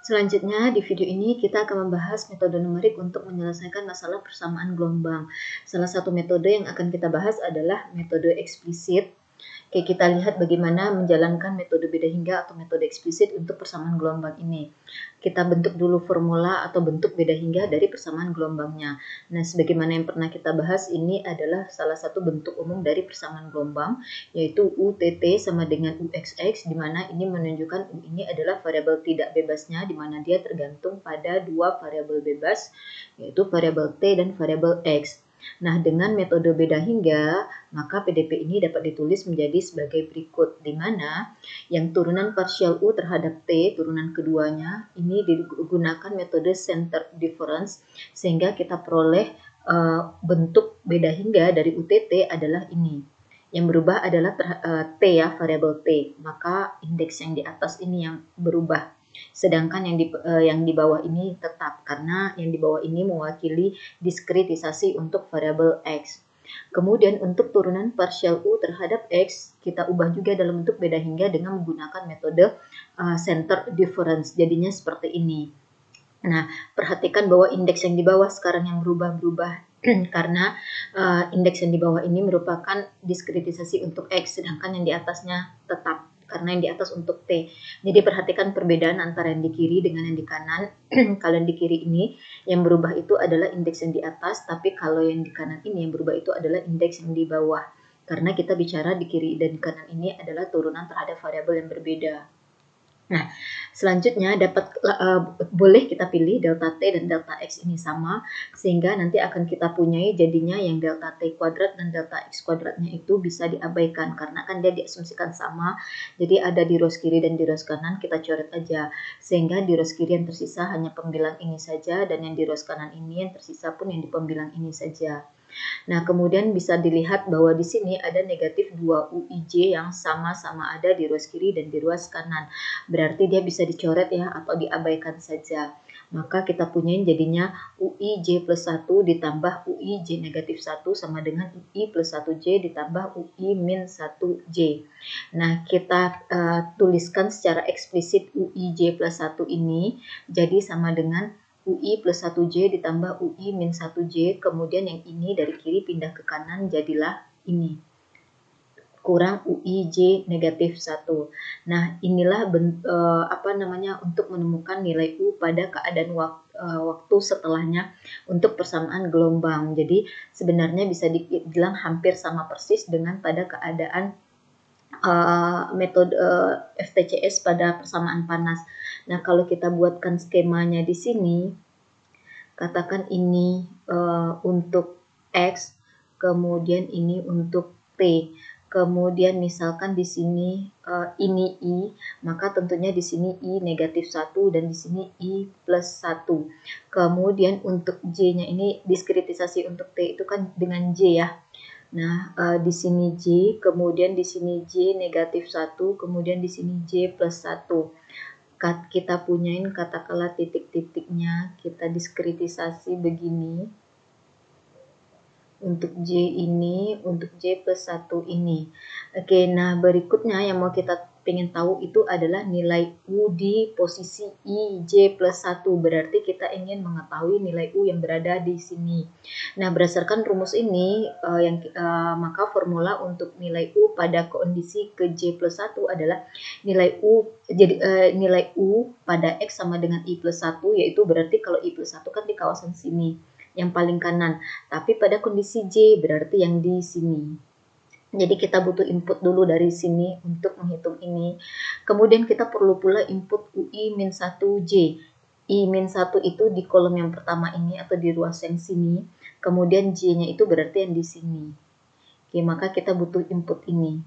Selanjutnya di video ini kita akan membahas metode numerik untuk menyelesaikan masalah persamaan gelombang. Salah satu metode yang akan kita bahas adalah metode eksplisit. Oke, kita lihat bagaimana menjalankan metode beda hingga atau metode eksplisit untuk persamaan gelombang ini. Kita bentuk dulu formula atau bentuk beda hingga dari persamaan gelombangnya. Nah, sebagaimana yang pernah kita bahas, ini adalah salah satu bentuk umum dari persamaan gelombang, yaitu UTT sama dengan UXX, di mana ini menunjukkan U ini adalah variabel tidak bebasnya, di mana dia tergantung pada dua variabel bebas, yaitu variabel T dan variabel X. Nah, dengan metode beda hingga, maka PDP ini dapat ditulis menjadi sebagai berikut, di mana yang turunan partial U terhadap T, turunan keduanya, ini digunakan metode center difference, sehingga kita peroleh bentuk beda hingga dari UTT adalah ini. Yang berubah adalah T ya, variabel T, maka indeks yang di atas ini yang berubah. Sedangkan yang di bawah ini tetap, karena yang di bawah ini mewakili diskritisasi untuk variabel X. Kemudian untuk turunan partial U terhadap X, kita ubah juga dalam bentuk beda hingga dengan menggunakan metode center difference. Jadinya seperti ini. Nah, perhatikan bahwa indeks yang di bawah sekarang yang berubah-berubah karena indeks yang di bawah ini merupakan diskritisasi untuk X, sedangkan yang di atasnya tetap, karena yang di atas untuk T. Jadi perhatikan perbedaan antara yang di kiri dengan yang di kanan. Kalau yang di kiri ini yang berubah itu adalah indeks yang di atas, tapi kalau yang di kanan ini yang berubah itu adalah indeks yang di bawah. Karena kita bicara di kiri dan di kanan ini adalah turunan terhadap variabel yang berbeda. Nah, selanjutnya boleh kita pilih delta T dan delta X ini sama, sehingga nanti akan kita punyai jadinya yang delta T kuadrat dan delta X kuadratnya itu bisa diabaikan, karena kan dia diasumsikan sama, jadi ada di rows kiri dan di rows kanan, kita coret aja, sehingga di rows kiri yang tersisa hanya pembilang ini saja, dan yang di rows kanan ini yang tersisa pun yang di pembilang ini saja. Nah, kemudian bisa dilihat bahwa di sini ada negatif 2 UIJ yang sama-sama ada di ruas kiri dan di ruas kanan. Berarti dia bisa dicoret ya, atau diabaikan saja. Maka kita punyain jadinya UIJ plus 1 ditambah UIJ negatif 1 sama dengan UI plus 1J ditambah UI min 1J. Nah, kita tuliskan secara eksplisit UIJ plus 1 ini jadi sama dengan UI plus 1J ditambah UI min 1J, kemudian yang ini dari kiri pindah ke kanan jadilah ini. Kurang UIJ negatif 1. Nah, inilah untuk menemukan nilai U pada keadaan waktu setelahnya untuk persamaan gelombang. Jadi, sebenarnya bisa dibilang hampir sama persis dengan pada keadaan metode FTCS pada persamaan panas. Nah, kalau kita buatkan skemanya di sini, katakan ini untuk X, kemudian ini untuk T, kemudian misalkan di sini ini I, maka tentunya di sini I negatif 1 dan di sini I plus 1. Kemudian untuk J-nya ini diskritisasi untuk T itu kan dengan J ya. Nah, di sini J, kemudian di sini J negatif 1, kemudian di sini J plus 1. Kita punyain katakanlah titik-titiknya, kita diskritisasi begini. Untuk J ini, untuk J plus 1 ini. Oke, nah berikutnya yang mau kita pengen tahu itu adalah nilai U di posisi I, J plus 1. Berarti kita ingin mengetahui nilai U yang berada di sini. Nah, berdasarkan rumus ini, maka formula untuk nilai U pada kondisi ke J plus 1 adalah nilai U pada X sama dengan I plus 1, yaitu berarti kalau I plus 1 kan di kawasan sini, yang paling kanan, tapi pada kondisi J berarti yang di sini. Jadi kita butuh input dulu dari sini untuk menghitung ini. Kemudian kita perlu pula input UI min 1J. I min 1 itu di kolom yang pertama ini atau di ruas yang sini. Kemudian J-nya itu berarti yang di sini. Oke, maka kita butuh input ini.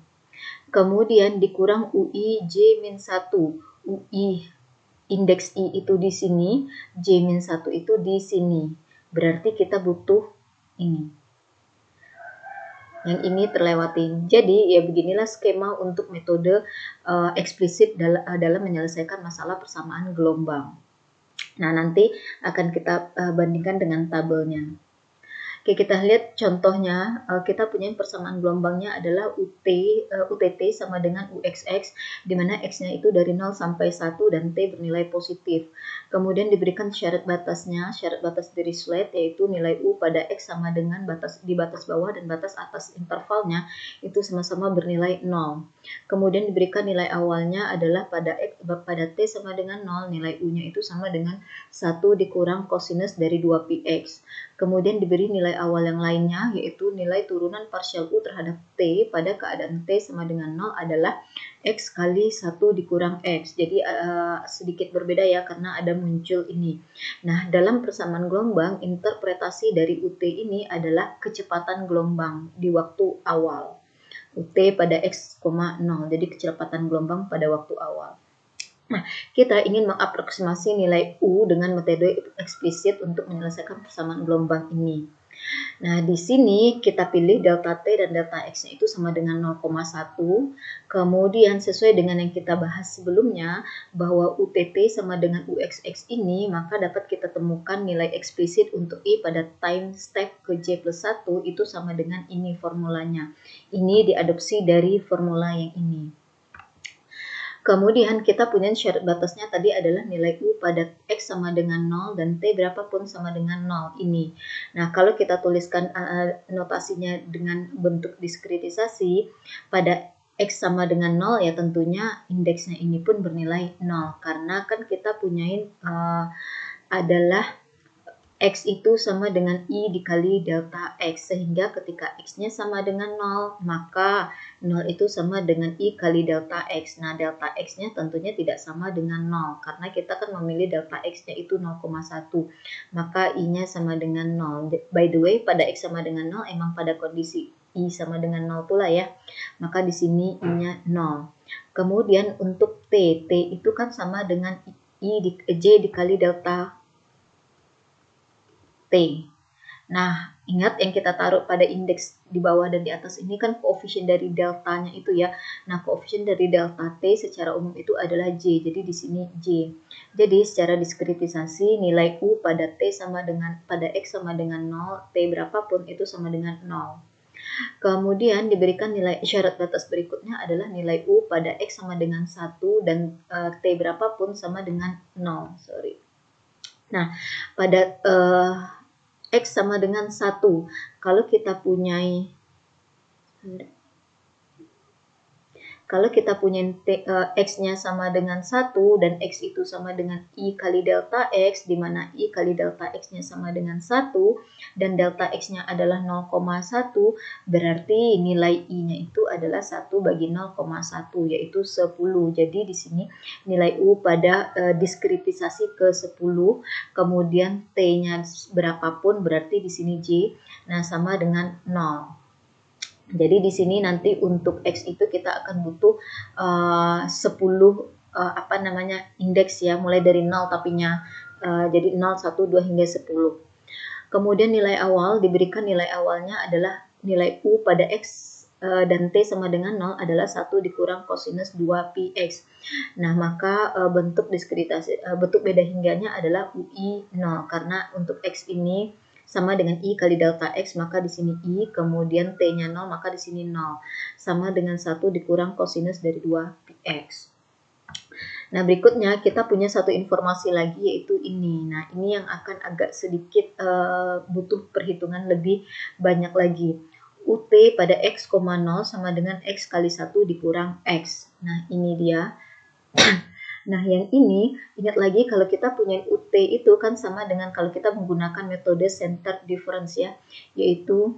Kemudian dikurang UI J min 1. UI indeks I itu di sini, J min 1 itu di sini. Berarti kita butuh ini. Yang ini terlewatin. Jadi ya beginilah skema untuk metode eksplisit dalam menyelesaikan masalah persamaan gelombang. Nah, nanti akan kita bandingkan dengan tabelnya. Oke, kita lihat contohnya, kita punya persamaan gelombangnya adalah UTT sama dengan UXX, di mana X-nya itu dari 0 sampai 1 dan T bernilai positif. Kemudian diberikan syarat batasnya, syarat batas Dirichlet, yaitu nilai U pada X sama dengan di batas bawah dan batas atas intervalnya itu sama-sama bernilai 0. Kemudian diberikan nilai awalnya adalah pada T sama dengan 0, nilai U-nya itu sama dengan 1 dikurang kosinus dari 2πx. Kemudian diberi nilai awal yang lainnya, yaitu nilai turunan partial U terhadap T pada keadaan T sama dengan 0 adalah X kali 1 dikurang X. Jadi sedikit berbeda ya, karena ada muncul ini. Nah, dalam persamaan gelombang, interpretasi dari UT ini adalah kecepatan gelombang di waktu awal. UT pada X, 0, jadi kecepatan gelombang pada waktu awal. Nah, kita ingin mengaproksimasi nilai U dengan metode eksplisit untuk menyelesaikan persamaan gelombang ini. Nah, di sini kita pilih delta T dan delta X-nya itu sama dengan 0,1. Kemudian sesuai dengan yang kita bahas sebelumnya, bahwa UTT sama dengan UXX ini, maka dapat kita temukan nilai eksplisit untuk I pada time step ke J plus 1 itu sama dengan ini formulanya. Ini diadopsi dari formula yang ini. Kemudian kita punya syarat batasnya tadi adalah nilai U pada X sama dengan 0 dan T berapapun sama dengan 0 ini. Nah, kalau kita tuliskan notasinya dengan bentuk diskritisasi, pada X sama dengan 0 ya tentunya indeksnya ini pun bernilai 0. Karena kan kita punyain adalah X itu sama dengan I dikali delta X, sehingga ketika X-nya sama dengan 0, maka 0 itu sama dengan I kali delta X. Nah, delta X-nya tentunya tidak sama dengan 0, karena kita kan memilih delta X-nya itu 0,1, maka I-nya sama dengan 0. By the way, pada X sama dengan 0, emang pada kondisi I sama dengan 0 pula ya, maka di sini I-nya 0. Kemudian untuk T itu kan sama dengan J dikali delta T. Nah, ingat yang kita taruh pada indeks di bawah dan di atas ini kan koefisien dari deltanya itu ya. Nah, koefisien dari delta T secara umum itu adalah J. Jadi di sini J. Jadi secara diskritisasi nilai U pada X sama dengan 0, T berapapun itu sama dengan 0. Kemudian diberikan nilai syarat batas berikutnya adalah nilai U pada X sama dengan 1 dan T berapapun sama dengan 0. Nah, pada X sama dengan 1. Kalau kita punyai X-nya sama dengan 1 dan X itu sama dengan I kali delta X, di mana I kali delta X-nya sama dengan 1 dan delta X-nya adalah 0,1, berarti nilai I-nya itu adalah 1 bagi 0,1, yaitu 10. Jadi di sini nilai U pada diskritisasi ke 10, kemudian T-nya berapapun, berarti di sini J, nah sama dengan 0. Jadi di sini nanti untuk X itu kita akan butuh 10 indeks ya, mulai dari 0 tapinya. Jadi 0, 1, 2 hingga 10. Kemudian nilai awal, diberikan nilai awalnya adalah nilai U pada X dan T sama dengan 0 adalah 1 dikurang kosinus 2πx. Nah, maka bentuk beda hingganya adalah UI 0, karena untuk X ini sama dengan I kali delta X, maka di sini I, kemudian T-nya 0, maka di sini 0. Sama dengan 1 dikurang kosinus dari 2πx. Nah, berikutnya kita punya satu informasi lagi, yaitu ini. Nah, ini yang akan agak sedikit butuh perhitungan lebih banyak lagi. UT pada X, 0 sama dengan X kali 1 dikurang X. Nah, ini dia. Nah, yang ini, ingat lagi kalau kita punya UT itu kan sama dengan kalau kita menggunakan metode center difference ya, yaitu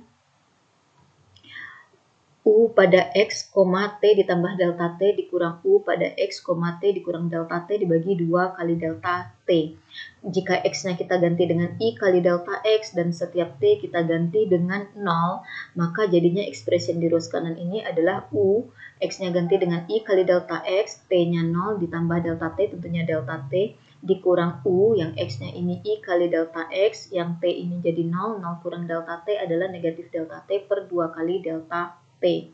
U pada X, T ditambah delta T dikurang U pada X, T dikurang delta T dibagi 2 kali delta T. Jika X-nya kita ganti dengan I kali delta X dan setiap T kita ganti dengan 0, maka jadinya ekspresi di ruas kanan ini adalah U, X-nya ganti dengan I kali delta X, T-nya 0 ditambah delta T, tentunya delta T, dikurang U, yang X-nya ini I kali delta X, yang T ini jadi 0, 0 kurang delta T adalah negatif delta T per 2 kali delta T.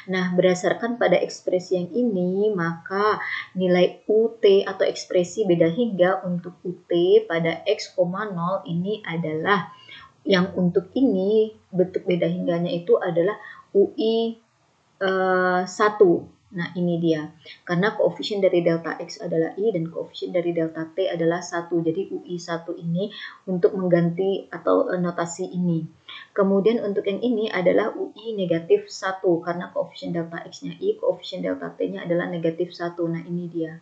Nah, berdasarkan pada ekspresi yang ini, maka nilai UT atau ekspresi beda hingga untuk UT pada X, 0 ini adalah yang untuk ini bentuk beda hingganya itu adalah UI 1. Nah, ini dia. Karena koefisien dari delta X adalah I dan koefisien dari delta T adalah 1. Jadi UI1 ini untuk mengganti atau notasi ini. Kemudian untuk yang ini adalah UI negatif 1 karena koefisien delta X-nya I, koefisien delta T-nya adalah negatif 1. Nah, ini dia.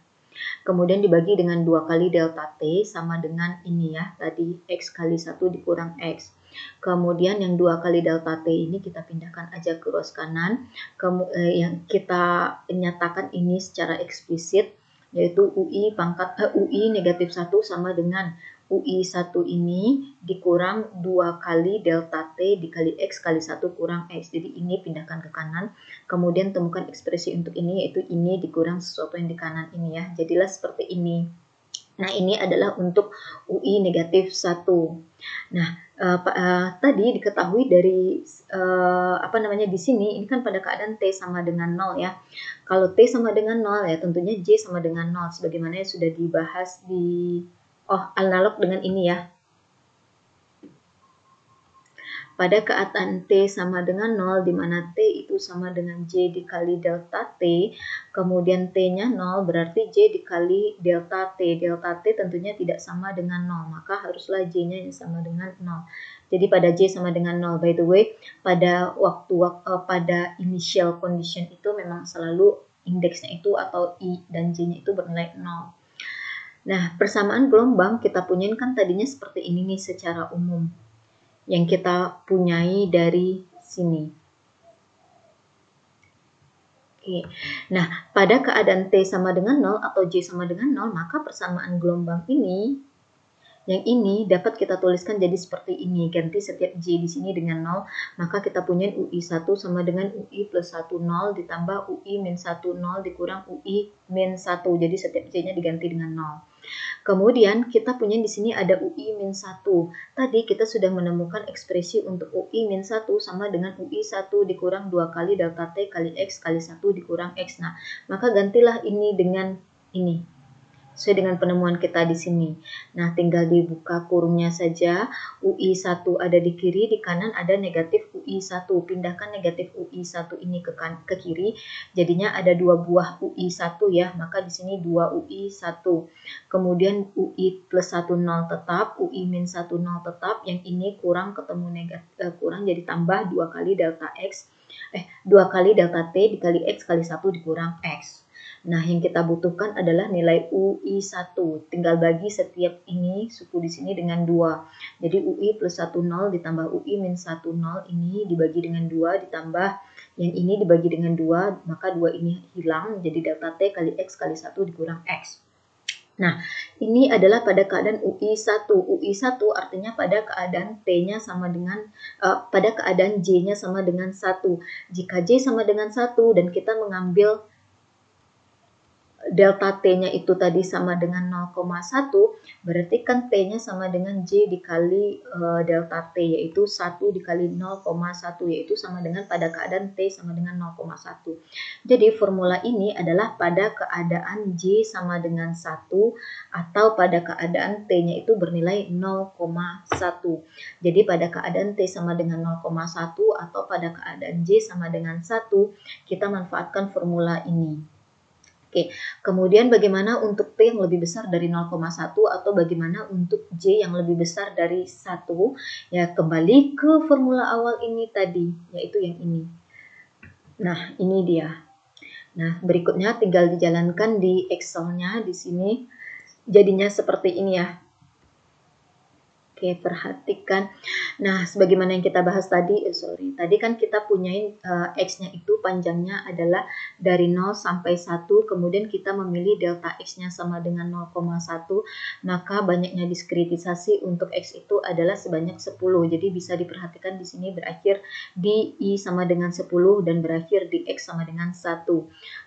Kemudian dibagi dengan 2 kali delta T sama dengan ini ya, tadi X kali 1 dikurang X. Kemudian yang 2 kali delta T ini kita pindahkan aja ke ruas kanan. Yang kita nyatakan ini secara eksplisit yaitu UI negatif 1 sama dengan UI1 ini dikurang 2 kali delta T dikali X kali 1 kurang X. Jadi ini pindahkan ke kanan. Kemudian temukan ekspresi untuk ini yaitu ini dikurang sesuatu yang di kanan ini ya. Jadilah seperti ini. Nah, ini adalah untuk UI negatif 1. Nah, tadi diketahui dari di sini ini kan pada keadaan T sama dengan 0 ya. Kalau T sama dengan 0 ya tentunya J sama dengan 0 sebagaimana yang sudah dibahas di analog dengan ini ya. Pada keadaan T sama dengan 0, di mana T itu sama dengan J dikali delta T, kemudian T-nya 0, berarti J dikali delta T. Delta T tentunya tidak sama dengan 0, maka haruslah J-nya yang sama dengan 0. Jadi pada J sama dengan 0, by the way, pada pada initial condition itu memang selalu indeksnya itu atau I dan J-nya itu bernilai 0. Nah, persamaan gelombang kita punyain kan tadinya seperti ini nih secara umum yang kita punyai dari sini. Oke. Nah, pada keadaan T sama dengan 0 atau J sama dengan 0, maka persamaan gelombang ini, yang ini dapat kita tuliskan jadi seperti ini. Ganti setiap J di sini dengan 0, maka kita punya UI1 sama dengan UI plus 1, 0 ditambah UI min 1, 0 dikurang UI min 1. Jadi setiap J-nya diganti dengan 0. Kemudian kita punya di sini ada UI min 1. Tadi kita sudah menemukan ekspresi untuk UI min 1 sama dengan UI 1 dikurang 2 kali delta T kali X kali 1 dikurang X. Nah, maka gantilah ini dengan ini. Sesuai dengan penemuan kita di sini. Nah, tinggal dibuka kurungnya saja. UI1 ada di kiri, di kanan ada negatif UI1. Pindahkan negatif UI1 ini ke kiri. Jadinya ada 2 buah UI1 ya. Maka di sini 2 UI1. Kemudian UI plus 1 0 tetap, UI min 1 0 tetap. Yang ini kurang ketemu kurang jadi tambah 2 kali delta X. 2 kali delta T dikali X kali 1 dikurang X. Nah, yang kita butuhkan adalah nilai UI1. Tinggal bagi setiap ini suku di sini dengan 2. Jadi UI plus 1 0 ditambah UI min 1 0 ini dibagi dengan 2 ditambah yang ini dibagi dengan 2, maka 2 ini hilang jadi delta T kali X kali 1 dikurang X. Nah, ini adalah pada keadaan UI1. UI1 artinya pada keadaan T-nya sama dengan, pada keadaan J-nya sama dengan 1. Jika J sama dengan 1 dan kita mengambil delta T-nya itu tadi sama dengan 0,1, berarti kan T-nya sama dengan J dikali delta T, yaitu 1 dikali 0,1, yaitu sama dengan pada keadaan T sama dengan 0,1. Jadi formula ini adalah pada keadaan J sama dengan 1 atau pada keadaan T-nya itu bernilai 0,1. Jadi pada keadaan T sama dengan 0,1 atau pada keadaan J sama dengan 1, kita manfaatkan formula ini. Oke, kemudian bagaimana untuk T yang lebih besar dari 0,1 atau bagaimana untuk J yang lebih besar dari 1? Ya, kembali ke formula awal ini tadi, yaitu yang ini. Nah, ini dia. Nah, berikutnya tinggal dijalankan di Excel-nya di sini. Jadinya seperti ini ya. Oke, perhatikan. Nah, sebagaimana yang kita bahas tadi, tadi kan kita punyain X-nya itu panjangnya adalah dari 0 sampai 1, kemudian kita memilih delta X-nya sama dengan 0,1, maka banyaknya diskritisasi untuk X itu adalah sebanyak 10. Jadi bisa diperhatikan di sini berakhir di I sama dengan 10 dan berakhir di X sama dengan 1.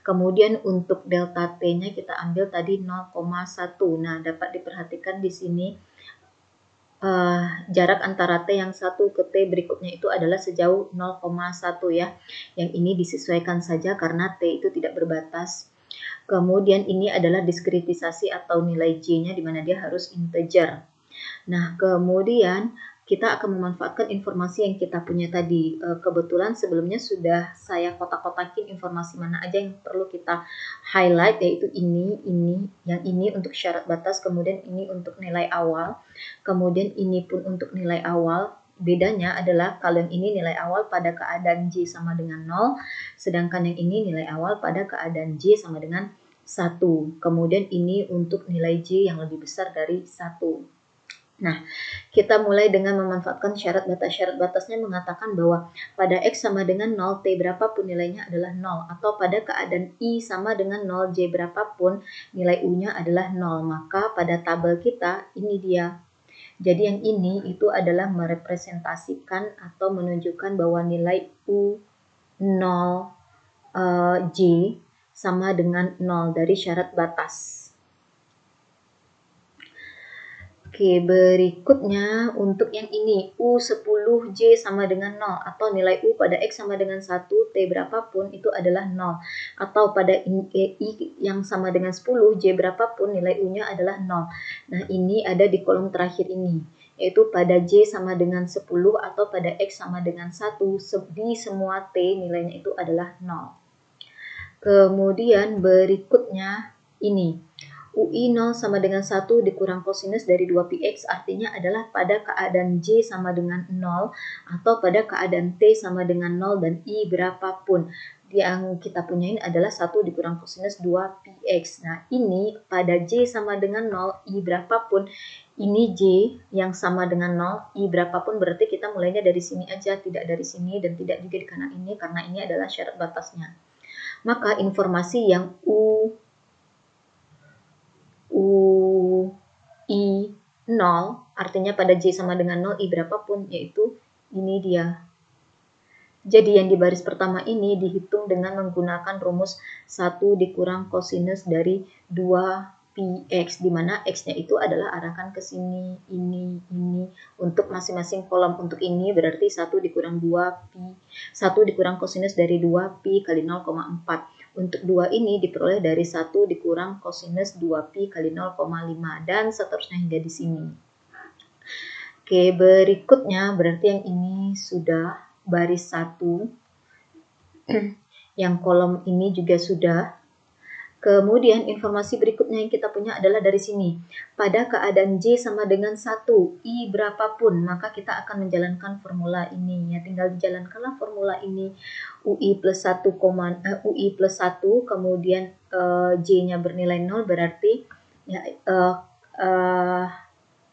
Kemudian untuk delta T-nya kita ambil tadi 0,1. Nah, dapat diperhatikan di sini jarak antara T yang satu ke T berikutnya itu adalah sejauh 0,1 ya. Yang ini disesuaikan saja karena T itu tidak berbatas. Kemudian ini adalah diskritisasi atau nilai J-nya di mana dia harus integer. Nah, kemudian kita akan memanfaatkan informasi yang kita punya tadi. Kebetulan sebelumnya sudah saya kotak-kotakin informasi mana aja yang perlu kita highlight, yaitu ini, yang ini untuk syarat batas, kemudian ini untuk nilai awal, kemudian ini pun untuk nilai awal. Bedanya adalah kalau yang ini nilai awal pada keadaan J sama dengan 0, sedangkan yang ini nilai awal pada keadaan J sama dengan 1. Kemudian ini untuk nilai J yang lebih besar dari 1. Nah, kita mulai dengan memanfaatkan syarat batas. Syarat batasnya mengatakan bahwa pada X sama dengan 0, T berapapun nilainya adalah 0. Atau pada keadaan I sama dengan 0, J berapapun nilai U-nya adalah 0. Maka pada tabel kita, ini dia. Jadi yang ini itu adalah merepresentasikan atau menunjukkan bahwa nilai U0 J sama dengan 0 dari syarat batas. Oke, berikutnya untuk yang ini U10J sama dengan 0 atau nilai U pada X sama dengan 1, T berapapun itu adalah 0. Atau pada I yang sama dengan 10, J berapapun nilai U-nya adalah 0. Nah, ini ada di kolom terakhir ini, yaitu pada J sama dengan 10 atau pada X sama dengan 1, di semua T nilainya itu adalah 0. Kemudian berikutnya ini. UI 0 sama dengan 1 dikurang kosinus dari 2px artinya adalah pada keadaan J sama dengan 0 atau pada keadaan T sama dengan 0 dan I berapapun. Yang kita punyain adalah 1 dikurang kosinus 2px. Nah, ini pada J sama dengan 0, I berapapun. Ini J yang sama dengan 0, I berapapun, berarti kita mulainya dari sini aja, tidak dari sini dan tidak juga di kanan ini karena ini adalah syarat batasnya. Maka informasi yang I 0 artinya pada J sama dengan 0 I berapapun, yaitu ini dia. Jadi yang di baris pertama ini dihitung dengan menggunakan rumus 1 dikurang kosinus dari 2px, di mana x-nya itu adalah arahkan ke sini, ini. Untuk masing-masing kolom, untuk ini berarti 1 dikurang 2pi, 1 dikurang kosinus dari 2pi kali 0,4. Untuk 2 ini diperoleh dari 1 dikurang kosinus 2pi kali 0,5 dan seterusnya hingga di sini. Oke, berikutnya berarti yang ini sudah baris 1. Yang kolom ini juga sudah. Kemudian informasi berikutnya yang kita punya adalah dari sini. Pada keadaan J sama dengan 1, I berapapun, maka kita akan menjalankan formula ini. Ya, tinggal dijalankanlah formula ini. UI plus 1, kemudian J-nya bernilai 0 berarti ya,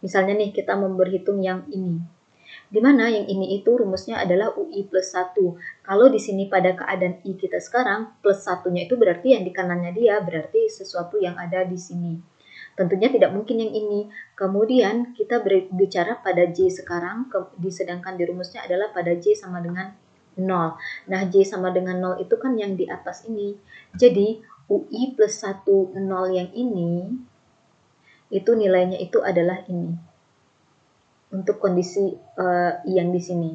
misalnya nih kita memberhitung yang ini. Di mana yang ini itu rumusnya adalah UI plus 1. Kalau di sini pada keadaan I kita sekarang, plus 1-nya itu berarti yang di kanannya dia, berarti sesuatu yang ada di sini. Tentunya tidak mungkin yang ini. Kemudian kita berbicara pada J sekarang, sedangkan di rumusnya adalah pada J sama dengan 0. Nah, J sama dengan 0 itu kan yang di atas ini. Jadi, UI plus 1, 0 yang ini, itu nilainya itu adalah ini. Untuk kondisi yang di sini.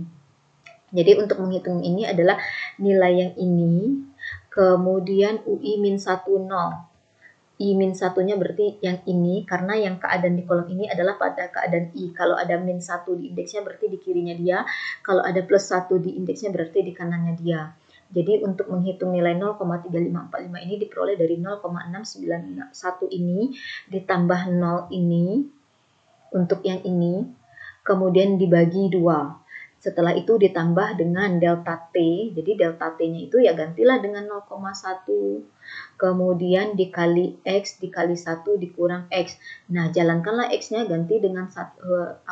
Jadi untuk menghitung ini adalah nilai yang ini, kemudian UI min 1, 0. I min 1-nya berarti yang ini, karena yang keadaan di kolom ini adalah pada keadaan I. Kalau ada min 1 di indeksnya berarti di kirinya dia, kalau ada plus 1 di indeksnya berarti di kanannya dia. Jadi untuk menghitung nilai 0,3545 ini diperoleh dari 0,691 ini ditambah 0 ini untuk yang ini, kemudian dibagi 2. Setelah itu ditambah dengan delta T. Jadi delta T-nya itu ya gantilah dengan 0,1. Kemudian dikali X dikali 1 dikurang X. Nah, jalankanlah X-nya ganti dengan 0,1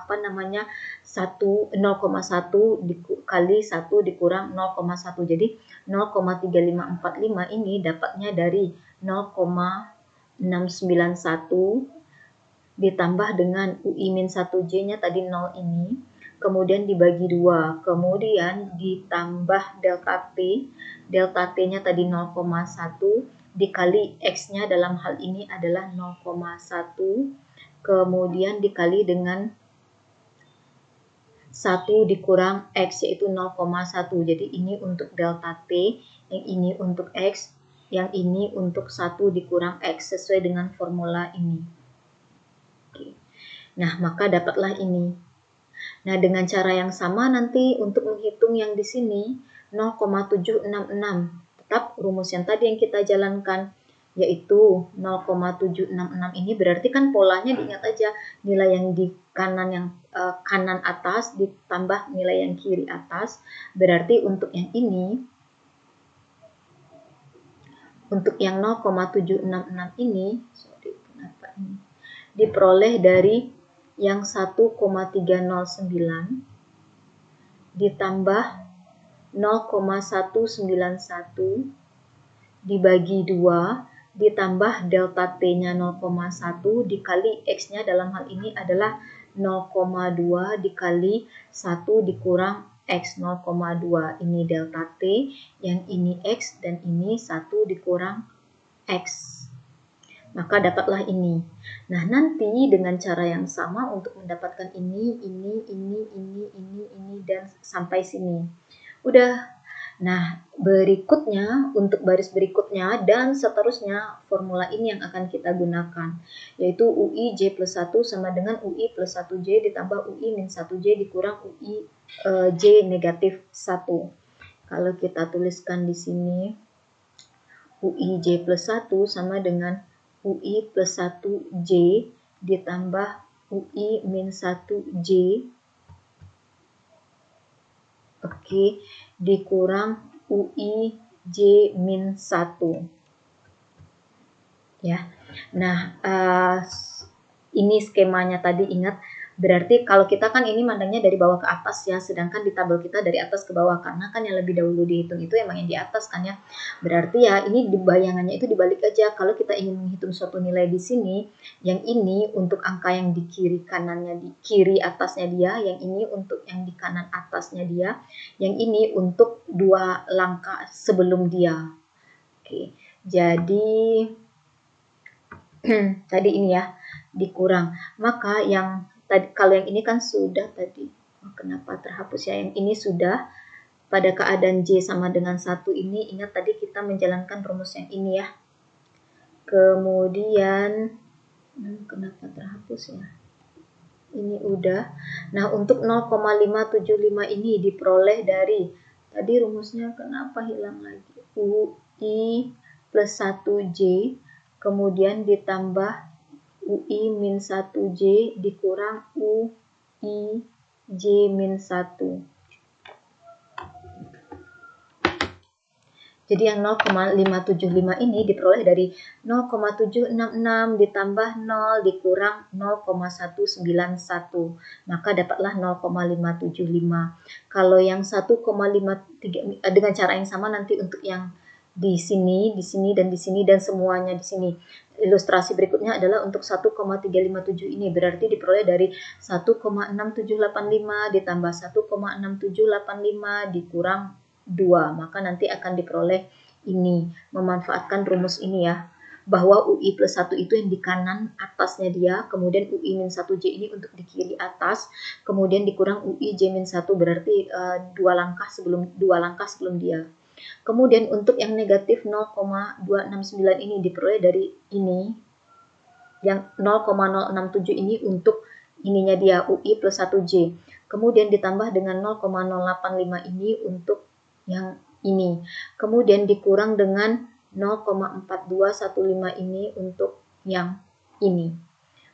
dikali 1 dikurang 0,1. Jadi 0,3545 ini dapatnya dari 0,691 ditambah dengan UI min 1J-nya tadi 0 ini, kemudian dibagi 2, kemudian ditambah delta T-nya tadi 0,1, dikali X-nya dalam hal ini adalah 0,1, kemudian dikali dengan 1 dikurang X, yaitu 0,1. Jadi ini untuk delta T, yang ini untuk X, yang ini untuk 1 dikurang X, sesuai dengan formula ini. Nah, maka dapatlah ini. Nah, dengan cara yang sama nanti untuk menghitung yang di sini 0,766. Tetap rumus yang tadi yang kita jalankan, yaitu 0,766 ini berarti kan polanya diingat aja, nilai yang di kanan yang kanan atas ditambah nilai yang kiri atas. Berarti untuk yang ini, untuk yang 0,766 ini, diperoleh dari yang 1,309 ditambah 0,191 dibagi 2 ditambah delta T-nya 0,1 dikali X-nya dalam hal ini adalah 0,2 dikali 1 dikurang X 0,2. Ini delta T, yang ini X, dan ini 1 dikurang X. Maka dapatlah ini. Nah, nanti dengan cara yang sama untuk mendapatkan ini, dan sampai sini. Udah. Nah, berikutnya, untuk baris berikutnya dan seterusnya, formula ini yang akan kita gunakan. Yaitu UI J plus 1 sama dengan UI plus 1J ditambah UI min 1J dikurang UI J negatif 1. Kalau kita tuliskan di sini, UI J plus 1 sama dengan UI plus 1J ditambah UI min 1J, oke, dikurang UI J min 1. Ya. Nah, ini skemanya tadi, ingat. Berarti kalau kita kan ini mandangnya dari bawah ke atas ya, sedangkan di tabel kita dari atas ke bawah, karena kan yang lebih dahulu dihitung itu emang yang di atas kan ya. Berarti ya ini di bayangannya itu dibalik aja. Kalau kita ingin menghitung suatu nilai di sini, yang ini untuk angka yang di kiri kanannya, di kiri atasnya dia, yang ini untuk yang di kanan atasnya dia, yang ini untuk 2 langkah sebelum dia. Oke, jadi tadi ini ya dikurang. Maka yang tadi, kalau yang ini kan sudah tadi, kenapa terhapus ya, yang ini sudah pada keadaan J sama dengan 1 ini, ingat tadi kita menjalankan rumus yang ini ya. Kemudian kenapa terhapus ya, ini udah. Nah, untuk 0,575 ini diperoleh dari tadi rumusnya, kenapa hilang lagi, UI plus 1J kemudian ditambah UI min 1J dikurang UI J min 1. Jadi yang 0,575 ini diperoleh dari 0,766 ditambah 0 dikurang 0,191. Maka dapatlah 0,575. Kalau yang 1,53 dengan cara yang sama nanti untuk yang di sini, dan di sini, dan semuanya di sini. Ilustrasi berikutnya adalah untuk 1,357 ini, berarti diperoleh dari 1,6785 ditambah 1,6785 dikurang 2, maka nanti akan diperoleh ini, memanfaatkan rumus ini ya, bahwa UI plus 1 itu yang di kanan atasnya dia, kemudian UI min 1J ini untuk di kiri atas, kemudian dikurang UI J min 1, berarti 2 langkah sebelum dia. Kemudian untuk yang negatif 0,269 ini diperoleh dari ini, yang 0,067 ini untuk ininya dia, UI plus 1J. Kemudian ditambah dengan 0,085 ini untuk yang ini. Kemudian dikurang dengan 0,4215 ini untuk yang ini.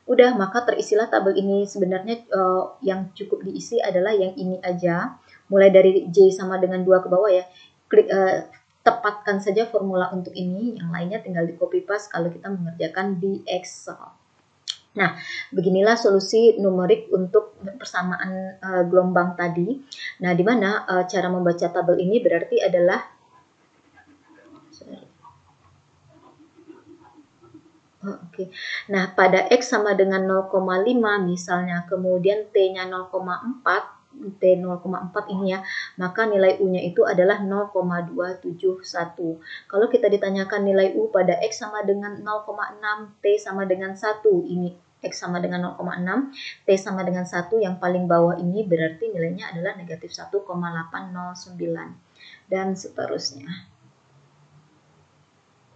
Udah, maka terisilah tabel ini. Sebenarnya yang cukup diisi adalah yang ini aja. Mulai dari J sama dengan 2 ke bawah ya. Klik tepatkan saja formula untuk ini, yang lainnya tinggal di copy paste kalau kita mengerjakan di Excel. Nah, beginilah solusi numerik untuk persamaan gelombang tadi. Nah, di mana cara membaca tabel ini berarti adalah Nah, pada X sama dengan 0,5 misalnya, kemudian T-nya 0,4, T 0,4 ini ya, maka nilai U-nya itu adalah 0,271. Kalau kita ditanyakan nilai U pada X sama dengan 0,6, T sama dengan 1, ini X sama dengan 0,6, T sama dengan 1, yang paling bawah ini berarti nilainya adalah negatif 1,809, dan seterusnya.